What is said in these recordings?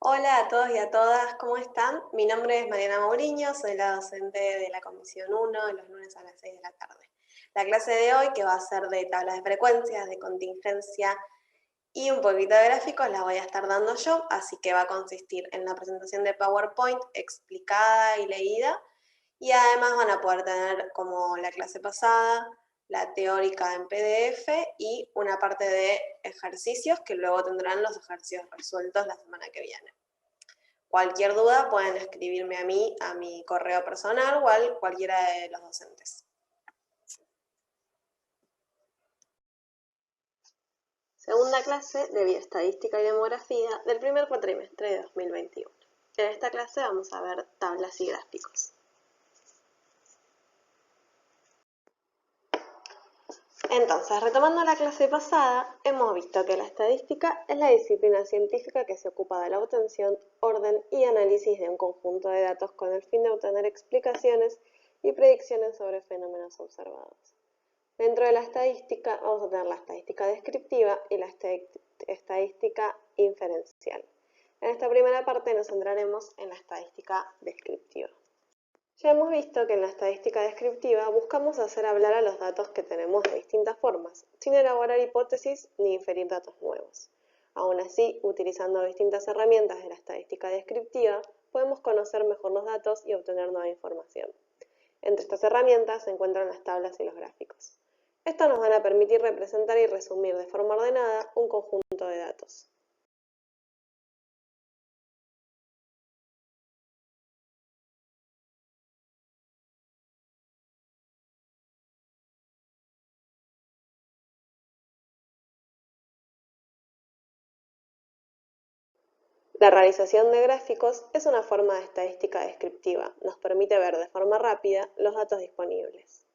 Hola a todos y a todas, ¿cómo están? Mi nombre es Mariana Mauriño, soy la docente de la Comisión 1 de los lunes a las 6 de la tarde. La clase de hoy, que va a ser de tablas de frecuencias, de contingencia y un poquito de gráficos, la voy a estar dando yo, así que va a consistir en la presentación de PowerPoint explicada y leída, y además van a poder tener, como la clase pasada, la teórica en PDF y una parte de ejercicios que luego tendrán los ejercicios resueltos la semana que viene. Cualquier duda pueden escribirme a mí, a mi correo personal o a cualquiera de los docentes. Segunda clase de Bioestadística y Demografía del primer cuatrimestre de 2021. En esta clase vamos a ver tablas y gráficos. Entonces, retomando la clase pasada, hemos visto que la estadística es la disciplina científica que se ocupa de la obtención, orden y análisis de un conjunto de datos con el fin de obtener explicaciones y predicciones sobre fenómenos observados. Dentro de la estadística vamos a tener la estadística descriptiva y la estadística inferencial. En esta primera parte nos centraremos en la estadística descriptiva. Ya hemos visto que en la estadística descriptiva buscamos hacer hablar a los datos que tenemos de distintas formas, sin elaborar hipótesis ni inferir datos nuevos. Aún así, utilizando distintas herramientas de la estadística descriptiva, podemos conocer mejor los datos y obtener nueva información. Entre estas herramientas se encuentran las tablas y los gráficos. Estos nos van a permitir representar y resumir de forma ordenada un conjunto de datos. La realización de gráficos es una forma de estadística descriptiva. Nos permite ver de forma rápida los datos disponibles.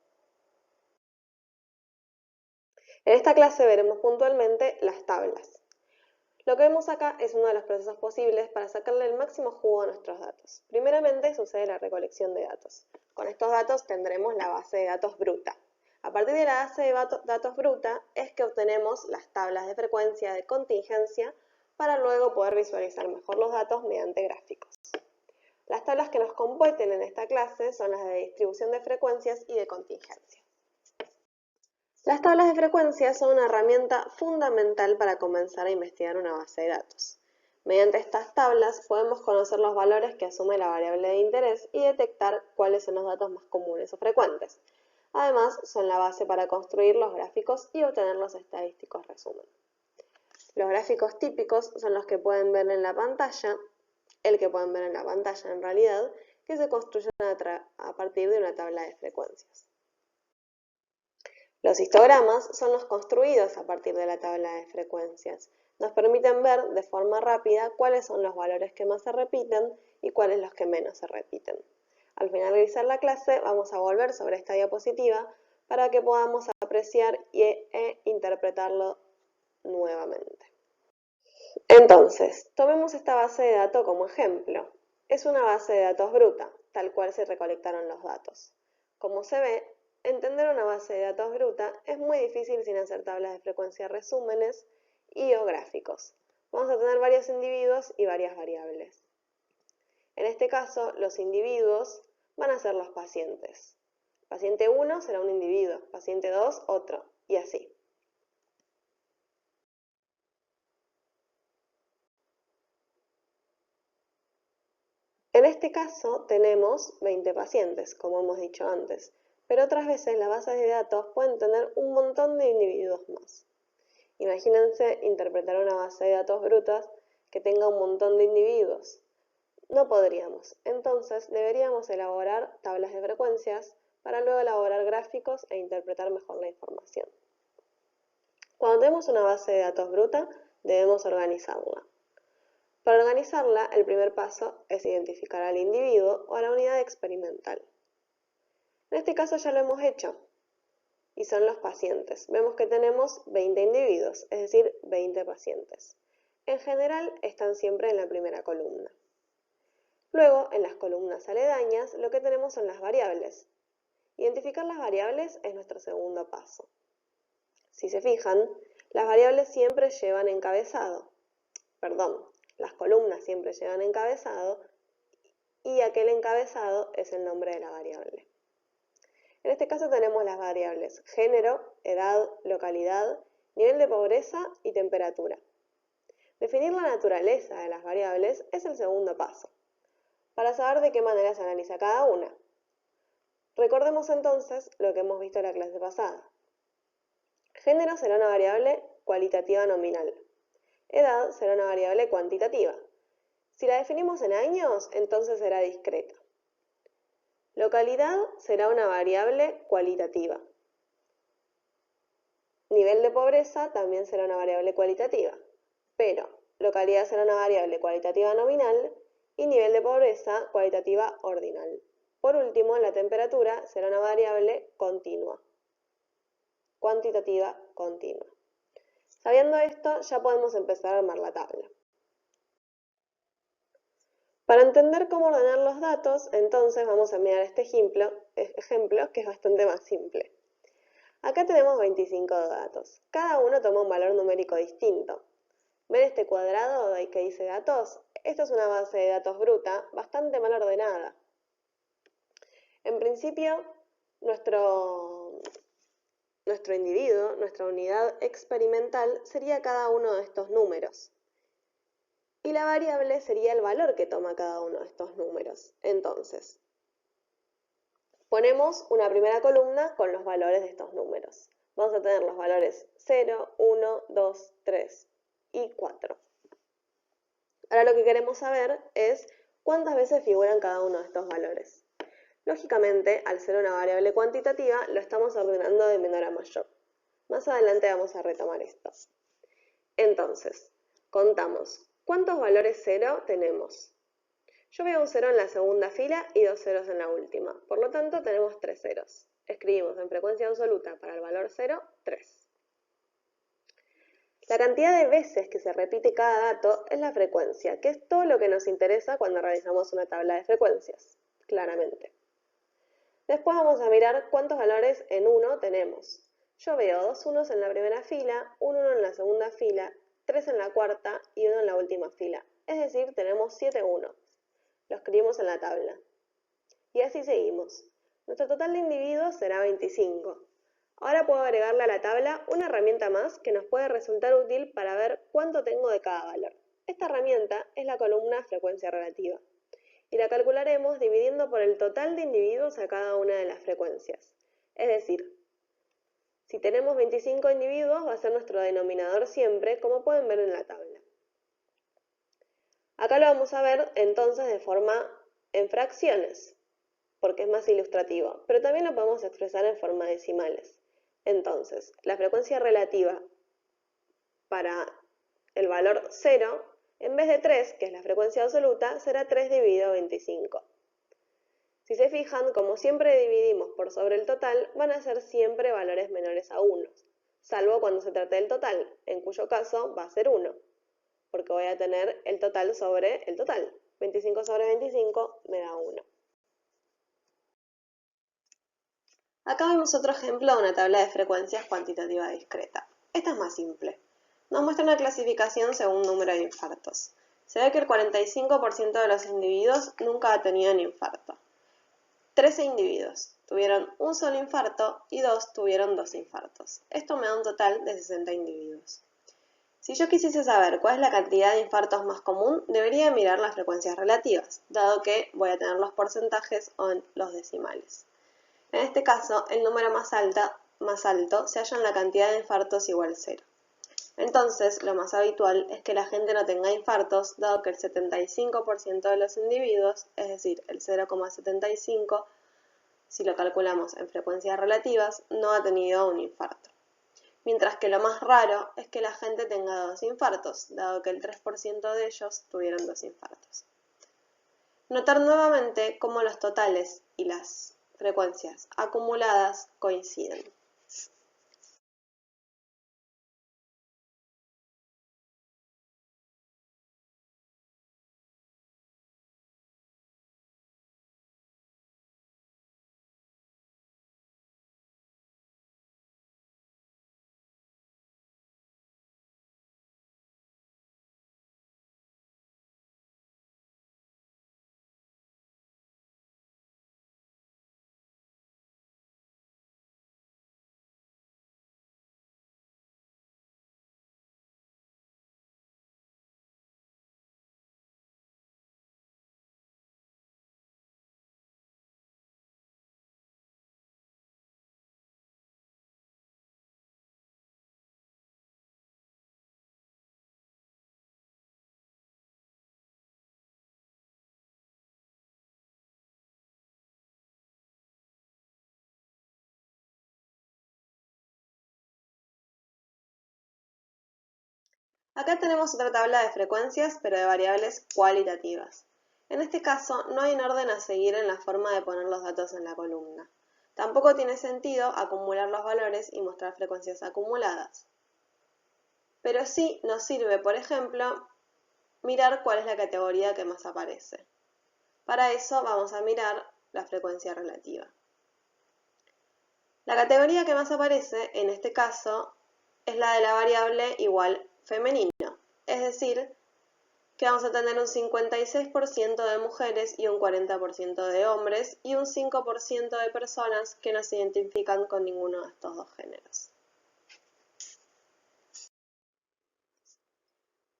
En esta clase veremos puntualmente las tablas. Lo que vemos acá es uno de los procesos posibles para sacarle el máximo jugo a nuestros datos. Primeramente sucede la recolección de datos. Con estos datos tendremos la base de datos bruta. A partir de la base de datos bruta es que obtenemos las tablas de frecuencia, de contingencia, para luego poder visualizar mejor los datos mediante gráficos. Las tablas que nos competen en esta clase son las de distribución de frecuencias y de contingencia. Las tablas de frecuencias son una herramienta fundamental para comenzar a investigar una base de datos. Mediante estas tablas podemos conocer los valores que asume la variable de interés y detectar cuáles son los datos más comunes o frecuentes. Además, son la base para construir los gráficos y obtener los estadísticos resumen. Los gráficos típicos son los que pueden ver en la pantalla, en realidad, que se construyen a partir de una tabla de frecuencias. Los histogramas son los construidos a partir de la tabla de frecuencias. Nos permiten ver de forma rápida cuáles son los valores que más se repiten y cuáles los que menos se repiten. Al finalizar la clase vamos a volver sobre esta diapositiva para que podamos apreciar e interpretarlo nuevamente. Entonces, tomemos esta base de datos como ejemplo. Es una base de datos bruta, tal cual se recolectaron los datos. Como se ve, entender una base de datos bruta es muy difícil sin hacer tablas de frecuencia resúmenes y o gráficos. Vamos a tener varios individuos y varias variables. En este caso, los individuos van a ser los pacientes. Paciente 1 será un individuo, paciente 2 otro, y así. En este caso tenemos 20 pacientes, como hemos dicho antes, pero otras veces las bases de datos pueden tener un montón de individuos más. Imagínense interpretar una base de datos brutas que tenga un montón de individuos. No podríamos, entonces deberíamos elaborar tablas de frecuencias para luego elaborar gráficos e interpretar mejor la información. Cuando tenemos una base de datos bruta, debemos organizarla. Para organizarla, el primer paso es identificar al individuo o a la unidad experimental. En este caso ya lo hemos hecho, y son los pacientes. Vemos que tenemos 20 individuos, es decir, 20 pacientes. En general, están siempre en la primera columna. Luego, en las columnas aledañas, lo que tenemos son las variables. Identificar las variables es nuestro segundo paso. Si se fijan, las variables siempre llevan encabezado. las columnas siempre llevan encabezado y aquel encabezado es el nombre de la variable. En este caso tenemos las variables género, edad, localidad, nivel de pobreza y temperatura. Definir la naturaleza de las variables es el segundo paso, para saber de qué manera se analiza cada una. Recordemos entonces lo que hemos visto en la clase pasada. Género será una variable cualitativa nominal. Edad será una variable cuantitativa. Si la definimos en años, entonces será discreta. Localidad será una variable cualitativa. Nivel de pobreza también será una variable cualitativa, pero localidad será una variable cualitativa nominal y nivel de pobreza cualitativa ordinal. Por último, la temperatura será una variable continua, cuantitativa continua. Sabiendo esto, ya podemos empezar a armar la tabla. Para entender cómo ordenar los datos, entonces vamos a mirar este ejemplo que es bastante más simple. Acá tenemos 25 datos. Cada uno toma un valor numérico distinto. ¿Ven este cuadrado que dice datos? Esto es una base de datos bruta, bastante mal ordenada. En principio, nuestro individuo, nuestra unidad experimental, sería cada uno de estos números. Y la variable sería el valor que toma cada uno de estos números. Entonces, ponemos una primera columna con los valores de estos números. Vamos a tener los valores 0, 1, 2, 3 y 4. Ahora lo que queremos saber es cuántas veces figuran cada uno de estos valores. Lógicamente, al ser una variable cuantitativa, lo estamos ordenando de menor a mayor. Más adelante vamos a retomar esto. Entonces, contamos. ¿Cuántos valores 0 tenemos? Yo veo un 0 en la segunda fila y 2 ceros en la última. Por lo tanto, tenemos 3 ceros. Escribimos en frecuencia absoluta para el valor 0, 3. La cantidad de veces que se repite cada dato es la frecuencia, que es todo lo que nos interesa cuando realizamos una tabla de frecuencias, claramente. Después vamos a mirar cuántos valores en 1 tenemos. Yo veo 2 unos en la primera fila, un 1 en la segunda fila, 3 en la cuarta y 1 en la última fila. Es decir, tenemos 7 unos. Lo escribimos en la tabla. Y así seguimos. Nuestro total de individuos será 25. Ahora puedo agregarle a la tabla una herramienta más que nos puede resultar útil para ver cuánto tengo de cada valor. Esta herramienta es la columna frecuencia relativa. Y la calcularemos dividiendo por el total de individuos a cada una de las frecuencias. Es decir, si tenemos 25 individuos va a ser nuestro denominador siempre, como pueden ver en la tabla. Acá lo vamos a ver entonces de forma en fracciones, porque es más ilustrativo, pero también lo podemos expresar en forma de decimales. Entonces, la frecuencia relativa para el valor 0, en vez de 3, que es la frecuencia absoluta, será 3 dividido 25. Si se fijan, como siempre dividimos por sobre el total, van a ser siempre valores menores a 1, salvo cuando se trate del total, en cuyo caso va a ser 1, porque voy a tener el total sobre el total. 25 sobre 25 me da 1. Acá vemos otro ejemplo de una tabla de frecuencias cuantitativa discreta. Esta es más simple. Nos muestra una clasificación según número de infartos. Se ve que el 45% de los individuos nunca ha tenido un infarto. 13 individuos tuvieron un solo infarto y 2 tuvieron 2 infartos. Esto me da un total de 60 individuos. Si yo quisiese saber cuál es la cantidad de infartos más común, debería mirar las frecuencias relativas, dado que voy a tener los porcentajes o los decimales. En este caso, el número más alto se halla en la cantidad de infartos igual 0. Entonces, lo más habitual es que la gente no tenga infartos, dado que el 75% de los individuos, es decir, el 0,75, si lo calculamos en frecuencias relativas, no ha tenido un infarto. Mientras que lo más raro es que la gente tenga 2 infartos, dado que el 3% de ellos tuvieron 2 infartos. Notar nuevamente cómo los totales y las frecuencias acumuladas coinciden. Acá tenemos otra tabla de frecuencias, pero de variables cualitativas. En este caso, no hay un orden a seguir en la forma de poner los datos en la columna. Tampoco tiene sentido acumular los valores y mostrar frecuencias acumuladas. Pero sí nos sirve, por ejemplo, mirar cuál es la categoría que más aparece. Para eso vamos a mirar la frecuencia relativa. La categoría que más aparece, en este caso, es la de la variable igual femenino, es decir, que vamos a tener un 56% de mujeres y un 40% de hombres y un 5% de personas que no se identifican con ninguno de estos dos géneros.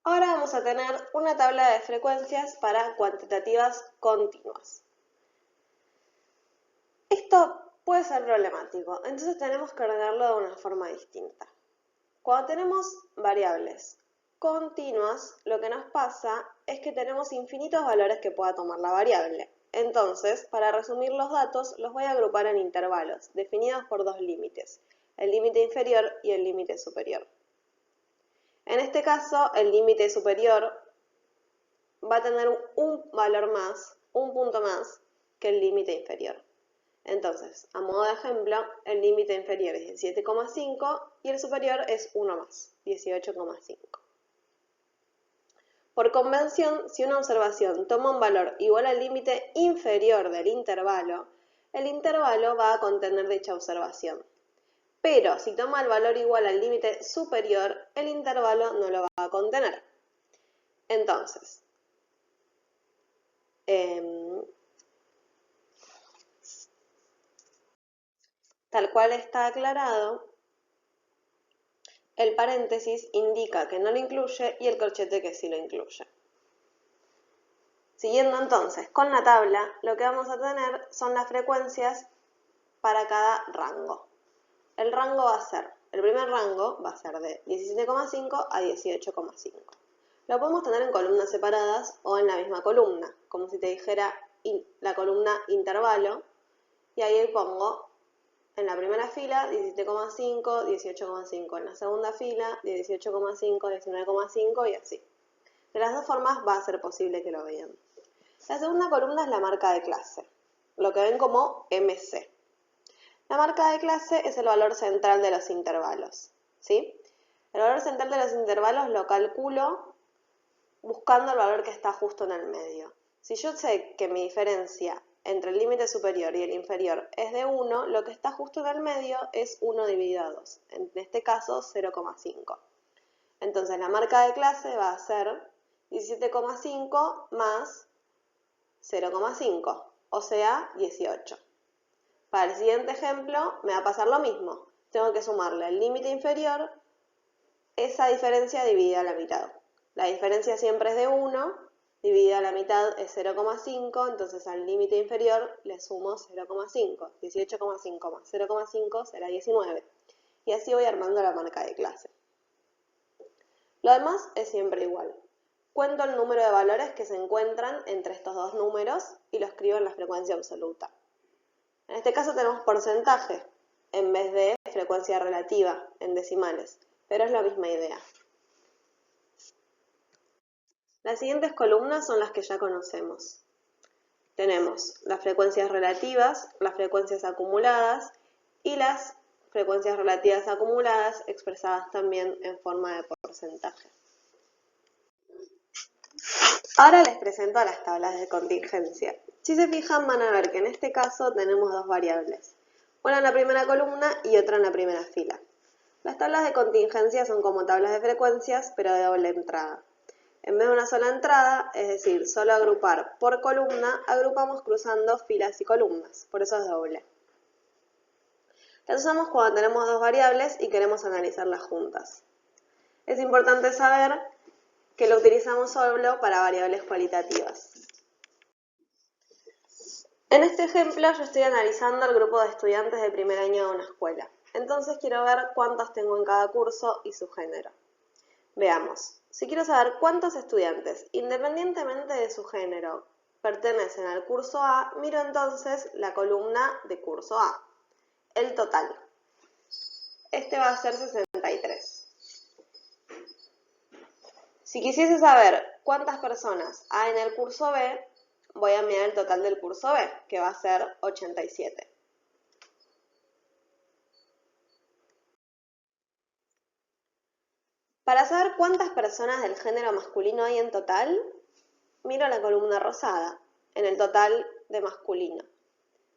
Ahora vamos a tener una tabla de frecuencias para cuantitativas continuas. Esto puede ser problemático, entonces tenemos que ordenarlo de una forma distinta. Cuando tenemos variables continuas, lo que nos pasa es que tenemos infinitos valores que pueda tomar la variable. Entonces, para resumir los datos, los voy a agrupar en intervalos, definidos por dos límites, el límite inferior y el límite superior. En este caso, el límite superior va a tener un valor más, un punto más, que el límite inferior. Entonces, a modo de ejemplo, el límite inferior es 17,5 y el superior es 1 más, 18,5. Por convención, si una observación toma un valor igual al límite inferior del intervalo, el intervalo va a contener dicha observación. Pero si toma el valor igual al límite superior, el intervalo no lo va a contener. Entonces, tal cual está aclarado, el paréntesis indica que no lo incluye y el corchete que sí lo incluye. Siguiendo entonces con la tabla, lo que vamos a tener son las frecuencias para cada rango. El rango va a ser, el primer rango va a ser de 17,5 a 18,5. Lo podemos tener en columnas separadas o en la misma columna, como si te dijera la columna intervalo, y ahí pongo en la primera fila 17,5, 18,5, en la segunda fila 18,5, 19,5 y así. De las dos formas va a ser posible que lo vean. La segunda columna es la marca de clase, lo que ven como MC. La marca de clase es el valor central de los intervalos, ¿sí? El valor central de los intervalos lo calculo buscando el valor que está justo en el medio. Si yo sé que mi diferencia entre el límite superior y el inferior es de 1, lo que está justo en el medio es 1 dividido a 2, en este caso 0,5. Entonces la marca de clase va a ser 17,5 más 0,5, o sea 18. Para el siguiente ejemplo me va a pasar lo mismo. Tengo que sumarle al límite inferior esa diferencia dividida a la mitad. La diferencia siempre es de 1, dividida a la mitad es 0,5, entonces al límite inferior le sumo 0,5. 18,5 más 0,5 será 19. Y así voy armando la marca de clase. Lo demás es siempre igual. Cuento el número de valores que se encuentran entre estos dos números y lo escribo en la frecuencia absoluta. En este caso tenemos porcentaje en vez de frecuencia relativa en decimales, pero es la misma idea. Las siguientes columnas son las que ya conocemos. Tenemos las frecuencias relativas, las frecuencias acumuladas y las frecuencias relativas acumuladas expresadas también en forma de porcentaje. Ahora les presento las tablas de contingencia. Si se fijan van a ver que en este caso tenemos dos variables, una en la primera columna y otra en la primera fila. Las tablas de contingencia son como tablas de frecuencias pero de doble entrada. En vez de una sola entrada, es decir, solo agrupar por columna, agrupamos cruzando filas y columnas, por eso es doble. Las usamos cuando tenemos dos variables y queremos analizarlas juntas. Es importante saber que lo utilizamos solo para variables cualitativas. En este ejemplo yo estoy analizando el grupo de estudiantes de primer año de una escuela. Entonces quiero ver cuántos tengo en cada curso y su género. Veamos, si quiero saber cuántos estudiantes, independientemente de su género, pertenecen al curso A, miro entonces la columna de curso A, el total. Este va a ser 63. Si quisiese saber cuántas personas hay en el curso B, voy a mirar el total del curso B, que va a ser 87. Para saber cuántas personas del género masculino hay en total, miro la columna rosada, en el total de masculino.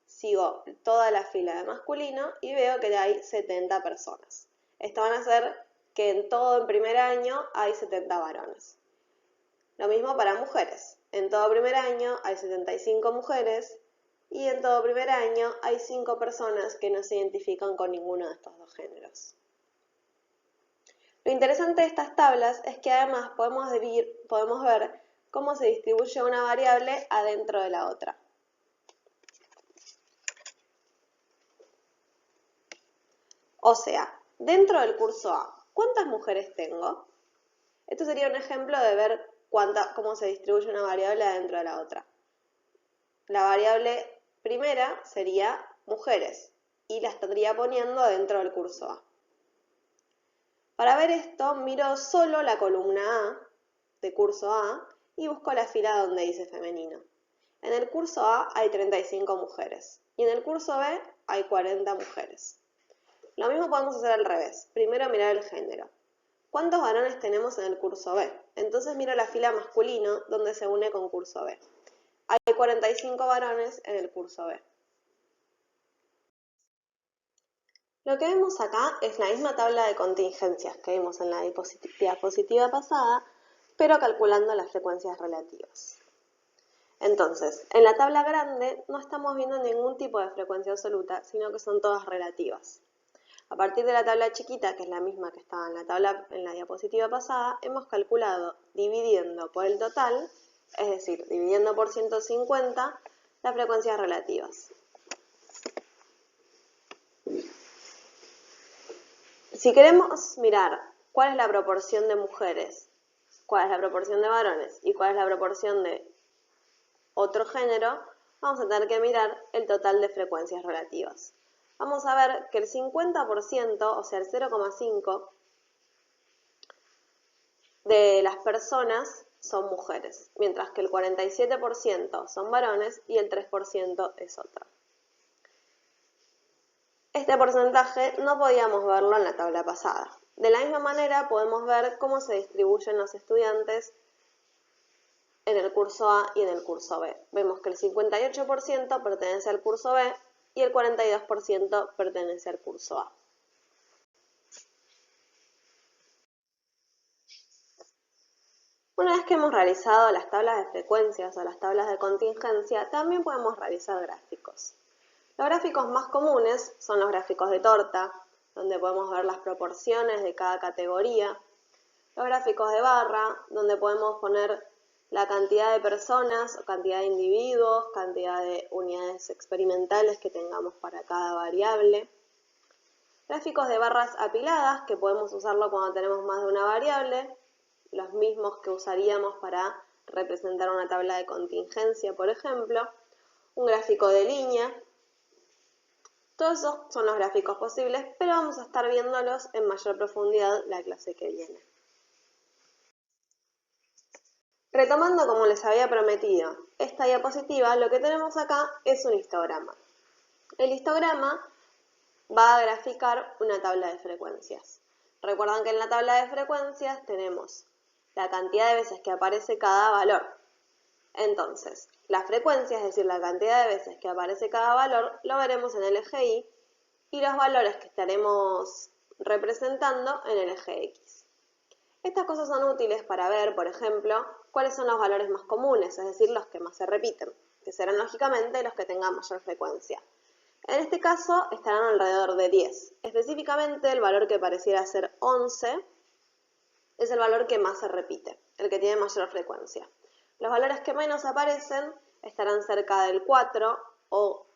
Sigo toda la fila de masculino y veo que hay 70 personas. Esto van a hacer que en todo el primer año hay 70 varones. Lo mismo para mujeres. En todo primer año hay 75 mujeres y en todo primer año hay 5 personas que no se identifican con ninguno de estos dos géneros. Lo interesante de estas tablas es que además podemos ver cómo se distribuye una variable adentro de la otra. O sea, dentro del curso A, ¿cuántas mujeres tengo? Esto sería un ejemplo de ver cómo se distribuye una variable adentro de la otra. La variable primera sería mujeres y la estaría poniendo dentro del curso A. Para ver esto, miro solo la columna A de curso A y busco la fila donde dice femenino. En el curso A hay 35 mujeres y en el curso B hay 40 mujeres. Lo mismo podemos hacer al revés. Primero mirar el género. ¿Cuántos varones tenemos en el curso B? Entonces miro la fila masculino donde se une con curso B. Hay 45 varones en el curso B. Lo que vemos acá es la misma tabla de contingencias que vimos en la diapositiva pasada, pero calculando las frecuencias relativas. Entonces, en la tabla grande no estamos viendo ningún tipo de frecuencia absoluta, sino que son todas relativas. A partir de la tabla chiquita, que es la misma que estaba en la diapositiva pasada, hemos calculado dividiendo por el total, es decir, dividiendo por 150, las frecuencias relativas. Si queremos mirar cuál es la proporción de mujeres, cuál es la proporción de varones y cuál es la proporción de otro género, vamos a tener que mirar el total de frecuencias relativas. Vamos a ver que el 50%, o sea el 0,5 de las personas son mujeres, mientras que el 47% son varones y el 3% es otro. Este porcentaje no podíamos verlo en la tabla pasada. De la misma manera podemos ver cómo se distribuyen los estudiantes en el curso A y en el curso B. Vemos que el 58% pertenece al curso B y el 42% pertenece al curso A. Una vez que hemos realizado las tablas de frecuencias o las tablas de contingencia, también podemos realizar gráficos. Los gráficos más comunes son los gráficos de torta, donde podemos ver las proporciones de cada categoría. Los gráficos de barra, donde podemos poner la cantidad de personas, cantidad de individuos, cantidad de unidades experimentales que tengamos para cada variable. Gráficos de barras apiladas, que podemos usarlo cuando tenemos más de una variable, los mismos que usaríamos para representar una tabla de contingencia, por ejemplo. Un gráfico de línea. Todos esos son los gráficos posibles, pero vamos a estar viéndolos en mayor profundidad la clase que viene. Retomando como les había prometido esta diapositiva, lo que tenemos acá es un histograma. El histograma va a graficar una tabla de frecuencias. Recuerdan que en la tabla de frecuencias tenemos la cantidad de veces que aparece cada valor. Entonces, la frecuencia, es decir, la cantidad de veces que aparece cada valor, lo veremos en el eje Y y los valores que estaremos representando en el eje X. Estas cosas son útiles para ver, por ejemplo, cuáles son los valores más comunes, es decir, los que más se repiten, que serán lógicamente los que tengan mayor frecuencia. En este caso estarán alrededor de 10. Específicamente el valor que pareciera ser 11 es el valor que más se repite, el que tiene mayor frecuencia. Los valores que menos aparecen estarán cerca del 4 o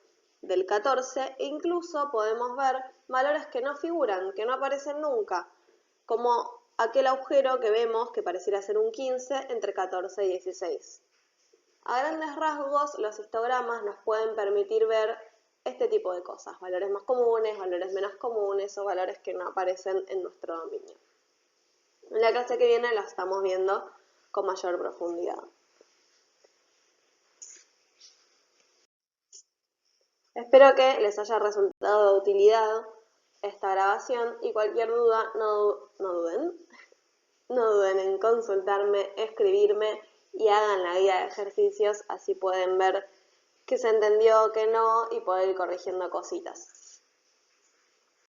del 14 e incluso podemos ver valores que no figuran, que no aparecen nunca, como aquel agujero que vemos que pareciera ser un 15 entre 14 y 16. A grandes rasgos, los histogramas nos pueden permitir ver este tipo de cosas, valores más comunes, valores menos comunes o valores que no aparecen en nuestro dominio. En la clase que viene la estamos viendo con mayor profundidad. Espero que les haya resultado de utilidad esta grabación y cualquier duda no duden en consultarme, escribirme y hagan la guía de ejercicios, así pueden ver qué se entendió, qué no y poder ir corrigiendo cositas.